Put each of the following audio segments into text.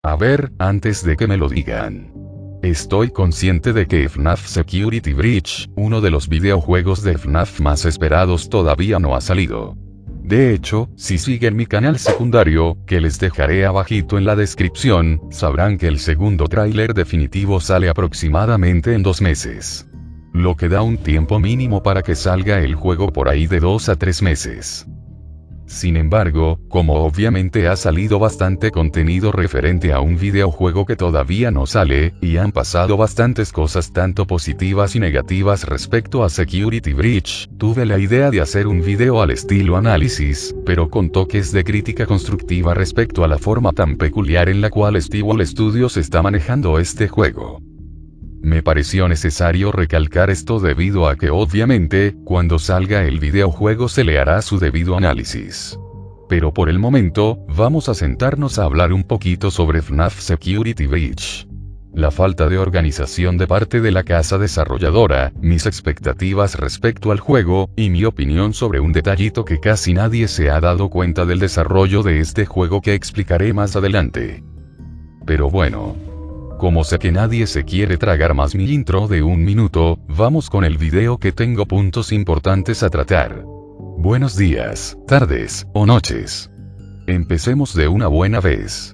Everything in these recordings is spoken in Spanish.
A ver, antes de que me lo digan. Estoy consciente de que FNAF Security Breach, uno de los videojuegos de FNAF más esperados, todavía no ha salido. De hecho, si siguen mi canal secundario, que les dejaré abajito en la descripción, sabrán que el segundo tráiler definitivo sale aproximadamente en 2 meses. Lo que da un tiempo mínimo para que salga el juego por ahí de 2 a 3 meses. Sin embargo, como obviamente ha salido bastante contenido referente a un videojuego que todavía no sale, y han pasado bastantes cosas tanto positivas y negativas respecto a Security Breach, tuve la idea de hacer un video al estilo análisis, pero con toques de crítica constructiva respecto a la forma tan peculiar en la cual Steel Studios está manejando este juego. Me pareció necesario recalcar esto debido a que obviamente, cuando salga el videojuego se le hará su debido análisis. Pero por el momento, vamos a sentarnos a hablar un poquito sobre FNAF Security Breach. La falta de organización de parte de la casa desarrolladora, mis expectativas respecto al juego, y mi opinión sobre un detallito que casi nadie se ha dado cuenta del desarrollo de este juego que explicaré más adelante. Pero bueno. Como sé que nadie se quiere tragar más mi intro de 1 minuto, vamos con el video que tengo puntos importantes a tratar. Buenos días, tardes, o noches. Empecemos de una buena vez.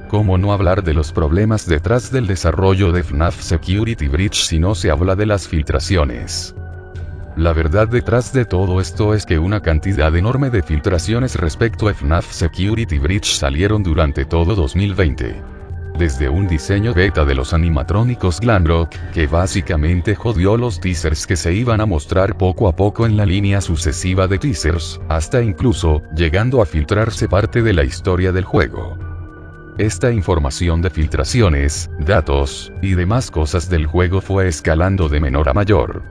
¿Cómo no hablar de los problemas detrás del desarrollo de FNAF Security Breach si no se habla de las filtraciones? La verdad detrás de todo esto es que una cantidad enorme de filtraciones respecto a FNAF Security Breach salieron durante todo 2020. Desde un diseño beta de los animatrónicos Glamrock, que básicamente jodió los teasers que se iban a mostrar poco a poco en la línea sucesiva de teasers, hasta incluso, llegando a filtrarse parte de la historia del juego. Esta información de filtraciones, datos, y demás cosas del juego fue escalando de menor a mayor.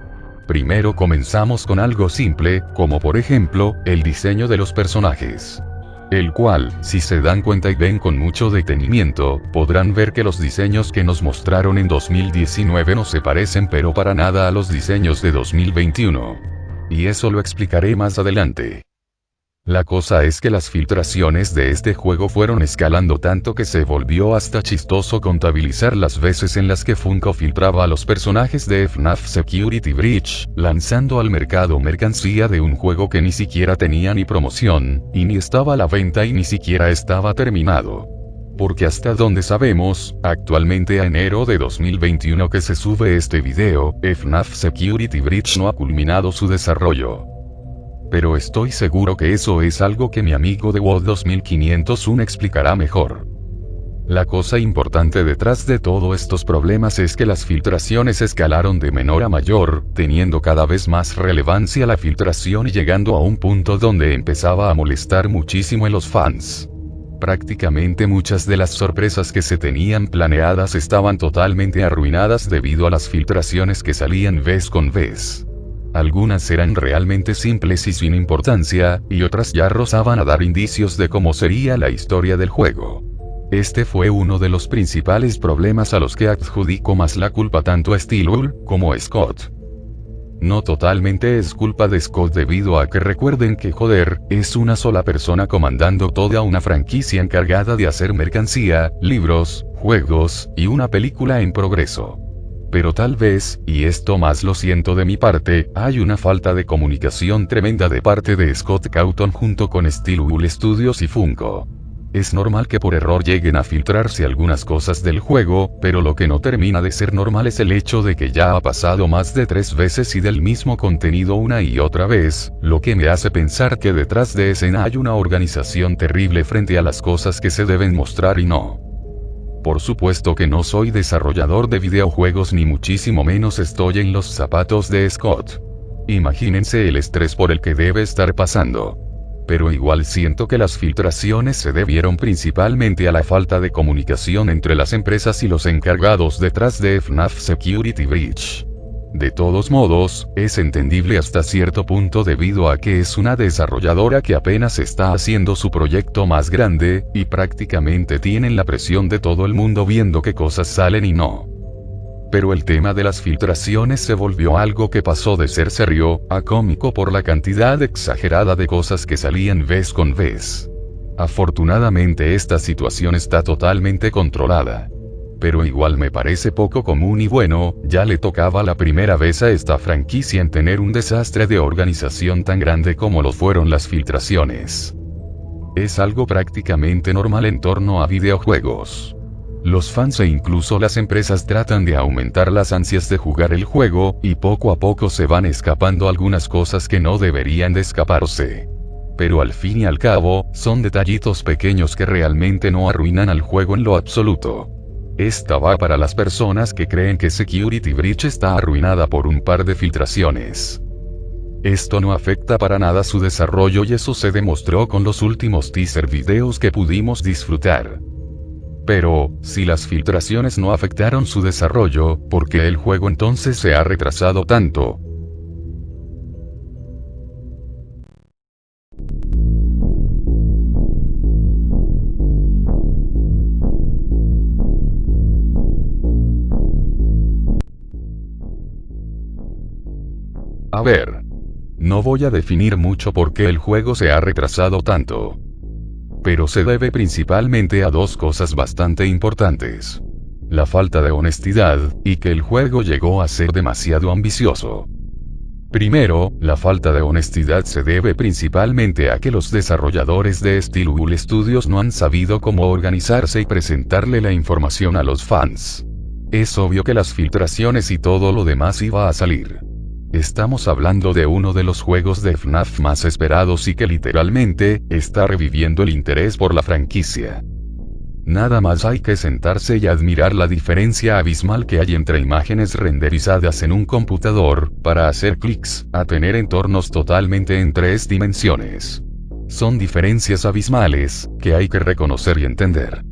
Primero comenzamos con algo simple, como por ejemplo, el diseño de los personajes. El cual, si se dan cuenta y ven con mucho detenimiento, podrán ver que los diseños que nos mostraron en 2019 no se parecen pero para nada a los diseños de 2021. Y eso lo explicaré más adelante. La cosa es que las filtraciones de este juego fueron escalando tanto que se volvió hasta chistoso contabilizar las veces en las que Funko filtraba a los personajes de FNAF Security Breach, lanzando al mercado mercancía de un juego que ni siquiera tenía ni promoción, y ni estaba a la venta y ni siquiera estaba terminado. Porque hasta donde sabemos, actualmente a enero de 2021 que se sube este video, FNAF Security Breach no ha culminado su desarrollo. Pero estoy seguro que eso es algo que mi amigo de WoD 2501 explicará mejor. La cosa importante detrás de todos estos problemas es que las filtraciones escalaron de menor a mayor, teniendo cada vez más relevancia la filtración y llegando a un punto donde empezaba a molestar muchísimo a los fans. Prácticamente muchas de las sorpresas que se tenían planeadas estaban totalmente arruinadas debido a las filtraciones que salían vez con vez. Algunas eran realmente simples y sin importancia, y otras ya rozaban a dar indicios de cómo sería la historia del juego. Este fue uno de los principales problemas a los que adjudico más la culpa tanto a Steel como a Scott. No totalmente es culpa de Scott debido a que recuerden que joder, es una sola persona comandando toda una franquicia encargada de hacer mercancía, libros, juegos, y una película en progreso. Pero tal vez, y esto más lo siento de mi parte, hay una falta de comunicación tremenda de parte de Scott Cawthon junto con Steel Studios y Funko. Es normal que por error lleguen a filtrarse algunas cosas del juego, pero lo que no termina de ser normal es el hecho de que ya ha pasado más de 3 veces y del mismo contenido una y otra vez, lo que me hace pensar que detrás de escena hay una organización terrible frente a las cosas que se deben mostrar y no. Por supuesto que no soy desarrollador de videojuegos ni muchísimo menos estoy en los zapatos de Scott. Imagínense el estrés por el que debe estar pasando. Pero igual siento que las filtraciones se debieron principalmente a la falta de comunicación entre las empresas y los encargados detrás de FNAF Security Breach. De todos modos, es entendible hasta cierto punto debido a que es una desarrolladora que apenas está haciendo su proyecto más grande, y prácticamente tienen la presión de todo el mundo viendo qué cosas salen y no. Pero el tema de las filtraciones se volvió algo que pasó de ser serio, a cómico por la cantidad exagerada de cosas que salían vez con vez. Afortunadamente esta situación está totalmente controlada. Pero igual me parece poco común y bueno, ya le tocaba la primera vez a esta franquicia en tener un desastre de organización tan grande como lo fueron las filtraciones. Es algo prácticamente normal en torno a videojuegos. Los fans e incluso las empresas tratan de aumentar las ansias de jugar el juego, y poco a poco se van escapando algunas cosas que no deberían de escaparse. Pero al fin y al cabo, son detallitos pequeños que realmente no arruinan al juego en lo absoluto. Esta va para las personas que creen que Security Breach está arruinada por un par de filtraciones. Esto no afecta para nada su desarrollo y eso se demostró con los últimos teaser videos que pudimos disfrutar. Pero, si las filtraciones no afectaron su desarrollo, ¿por qué el juego entonces se ha retrasado tanto? A ver. No voy a definir mucho por qué el juego se ha retrasado tanto. Pero se debe principalmente a dos cosas bastante importantes. La falta de honestidad, y que el juego llegó a ser demasiado ambicioso. Primero, la falta de honestidad se debe principalmente a que los desarrolladores de Steelwood Studios no han sabido cómo organizarse y presentarle la información a los fans. Es obvio que las filtraciones y todo lo demás iba a salir. Estamos hablando de uno de los juegos de FNAF más esperados y que literalmente, está reviviendo el interés por la franquicia. Nada más hay que sentarse y admirar la diferencia abismal que hay entre imágenes renderizadas en un computador, para hacer clics, a tener entornos totalmente en 3 dimensiones. Son diferencias abismales, que hay que reconocer y entender.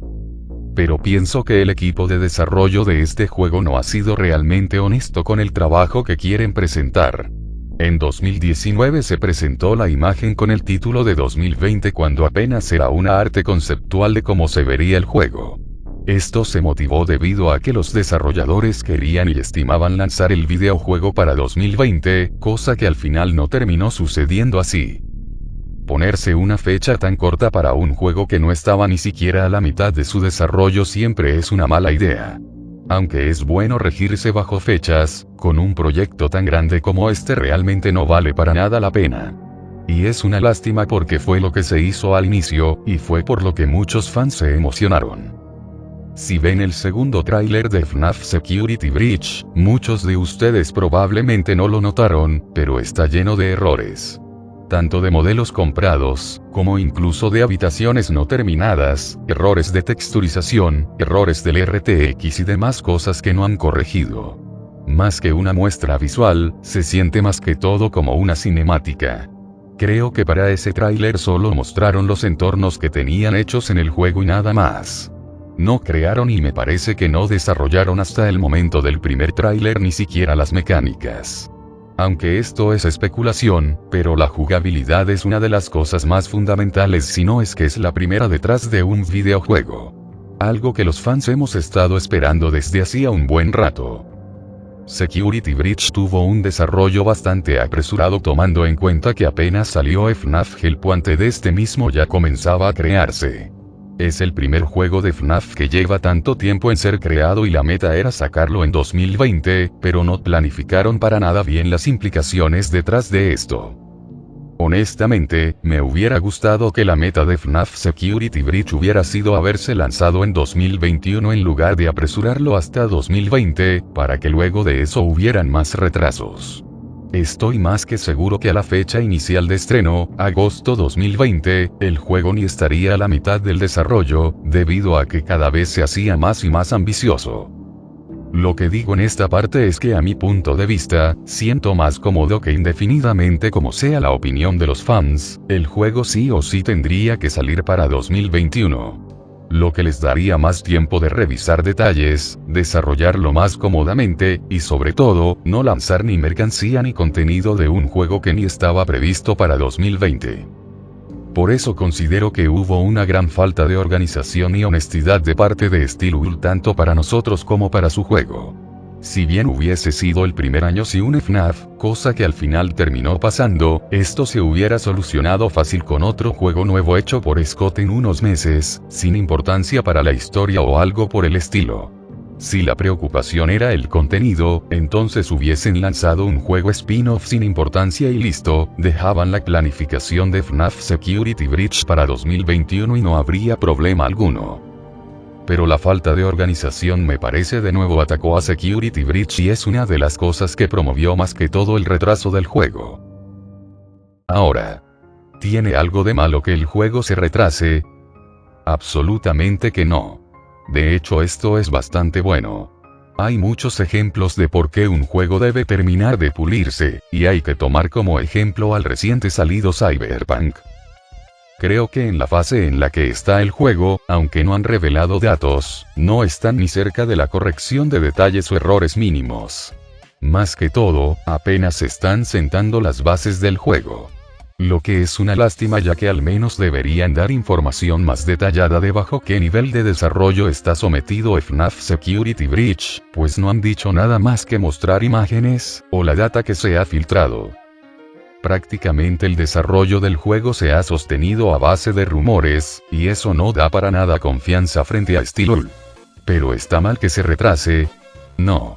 Pero pienso que el equipo de desarrollo de este juego no ha sido realmente honesto con el trabajo que quieren presentar. En 2019 se presentó la imagen con el título de 2020 cuando apenas era una arte conceptual de cómo se vería el juego. Esto se motivó debido a que los desarrolladores querían y estimaban lanzar el videojuego para 2020, cosa que al final no terminó sucediendo así. Ponerse una fecha tan corta para un juego que no estaba ni siquiera a la mitad de su desarrollo siempre es una mala idea. Aunque es bueno regirse bajo fechas, con un proyecto tan grande como este realmente no vale para nada la pena. Y es una lástima porque fue lo que se hizo al inicio, y fue por lo que muchos fans se emocionaron. Si ven el segundo tráiler de FNAF Security Breach, muchos de ustedes probablemente no lo notaron, pero está lleno de errores. Tanto de modelos comprados, como incluso de habitaciones no terminadas, errores de texturización, errores del RTX y demás cosas que no han corregido. Más que una muestra visual, se siente más que todo como una cinemática. Creo que para ese tráiler solo mostraron los entornos que tenían hechos en el juego y nada más. No crearon y me parece que no desarrollaron hasta el momento del primer tráiler ni siquiera las mecánicas. Aunque esto es especulación, pero la jugabilidad es una de las cosas más fundamentales si no es que es la primera detrás de un videojuego. Algo que los fans hemos estado esperando desde hacía un buen rato. Security Breach tuvo un desarrollo bastante apresurado tomando en cuenta que apenas salió FNAF Hellpoint de este mismo ya comenzaba a crearse. Es el primer juego de FNAF que lleva tanto tiempo en ser creado y la meta era sacarlo en 2020, pero no planificaron para nada bien las implicaciones detrás de esto. Honestamente, me hubiera gustado que la meta de FNAF Security Breach hubiera sido haberse lanzado en 2021 en lugar de apresurarlo hasta 2020, para que luego de eso hubieran más retrasos. Estoy más que seguro que a la fecha inicial de estreno, agosto 2020, el juego ni estaría a la mitad del desarrollo, debido a que cada vez se hacía más y más ambicioso. Lo que digo en esta parte es que a mi punto de vista, siento más cómodo que indefinidamente como sea la opinión de los fans, el juego sí o sí tendría que salir para 2021. lo que les daría más tiempo de revisar detalles, desarrollarlo más cómodamente, y sobre todo, no lanzar ni mercancía ni contenido de un juego que ni estaba previsto para 2020. Por eso considero que hubo una gran falta de organización y honestidad de parte de Steelwood tanto para nosotros como para su juego. Si bien hubiese sido el primer año sin un FNAF, cosa que al final terminó pasando, esto se hubiera solucionado fácil con otro juego nuevo hecho por Scott en unos meses, sin importancia para la historia o algo por el estilo. Si la preocupación era el contenido, entonces hubiesen lanzado un juego spin-off sin importancia y listo, dejaban la planificación de FNAF Security Breach para 2021 y no habría problema alguno. Pero la falta de organización me parece de nuevo atacó a Security Breach y es una de las cosas que promovió más que todo el retraso del juego. Ahora, ¿tiene algo de malo que el juego se retrase? Absolutamente que no. De hecho, esto es bastante bueno. Hay muchos ejemplos de por qué un juego debe terminar de pulirse, y hay que tomar como ejemplo al reciente salido Cyberpunk. Creo que en la fase en la que está el juego, aunque no han revelado datos, no están ni cerca de la corrección de detalles o errores mínimos. Más que todo, apenas se están sentando las bases del juego. Lo que es una lástima ya que al menos deberían dar información más detallada de bajo qué nivel de desarrollo está sometido FNAF Security Breach, pues no han dicho nada más que mostrar imágenes, o la data que se ha filtrado. Prácticamente el desarrollo del juego se ha sostenido a base de rumores, y eso no da para nada confianza frente a Steelwood. ¿Pero está mal que se retrase? No.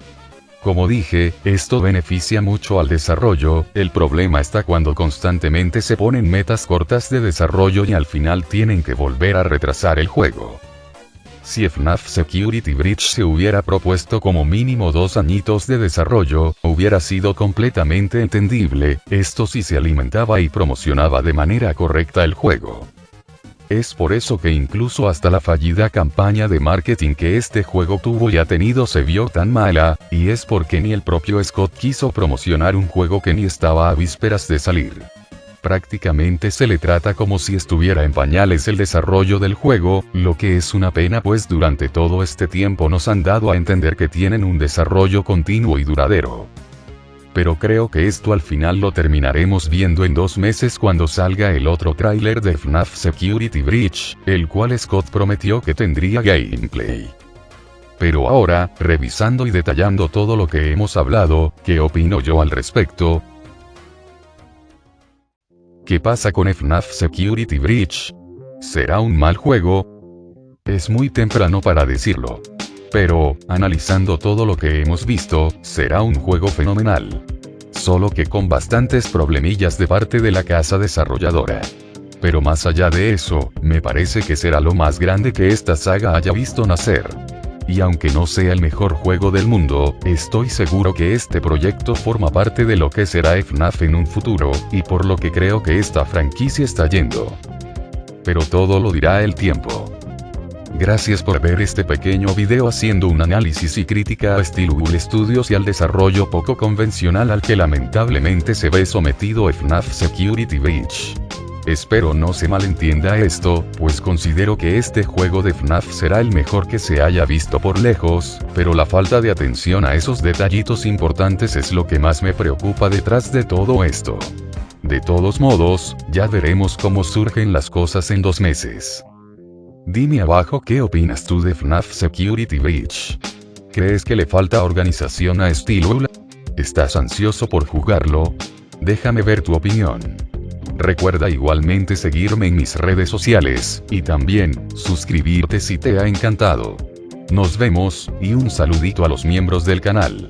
Como dije, esto beneficia mucho al desarrollo, el problema está cuando constantemente se ponen metas cortas de desarrollo y al final tienen que volver a retrasar el juego. Si FNAF Security Breach se hubiera propuesto como mínimo 2 añitos de desarrollo, hubiera sido completamente entendible, esto si se alimentaba y promocionaba de manera correcta el juego. Es por eso que incluso hasta la fallida campaña de marketing que este juego tuvo y ha tenido se vio tan mala, y es porque ni el propio Scott quiso promocionar un juego que ni estaba a vísperas de salir. Prácticamente se le trata como si estuviera en pañales el desarrollo del juego, lo que es una pena pues durante todo este tiempo nos han dado a entender que tienen un desarrollo continuo y duradero. Pero creo que esto al final lo terminaremos viendo en 2 meses cuando salga el otro tráiler de FNAF Security Breach, el cual Scott prometió que tendría gameplay. Pero ahora, revisando y detallando todo lo que hemos hablado, ¿qué opino yo al respecto? ¿Qué pasa con FNAF Security Breach? ¿Será un mal juego? Es muy temprano para decirlo. Pero, analizando todo lo que hemos visto, será un juego fenomenal. Solo que con bastantes problemillas de parte de la casa desarrolladora. Pero más allá de eso, me parece que será lo más grande que esta saga haya visto nacer. Y aunque no sea el mejor juego del mundo, estoy seguro que este proyecto forma parte de lo que será FNAF en un futuro, y por lo que creo que esta franquicia está yendo. Pero todo lo dirá el tiempo. Gracias por ver este pequeño video haciendo un análisis y crítica a Steelwood Studios y al desarrollo poco convencional al que lamentablemente se ve sometido FNAF Security Breach. Espero no se malentienda esto, pues considero que este juego de FNAF será el mejor que se haya visto por lejos, pero la falta de atención a esos detallitos importantes es lo que más me preocupa detrás de todo esto. De todos modos, ya veremos cómo surgen las cosas en 2 meses. Dime abajo qué opinas tú de FNAF Security Breach. ¿Crees que le falta organización a Steelwood? ¿Estás ansioso por jugarlo? Déjame ver tu opinión. Recuerda igualmente seguirme en mis redes sociales, y también, suscribirte si te ha encantado. Nos vemos, y un saludito a los miembros del canal.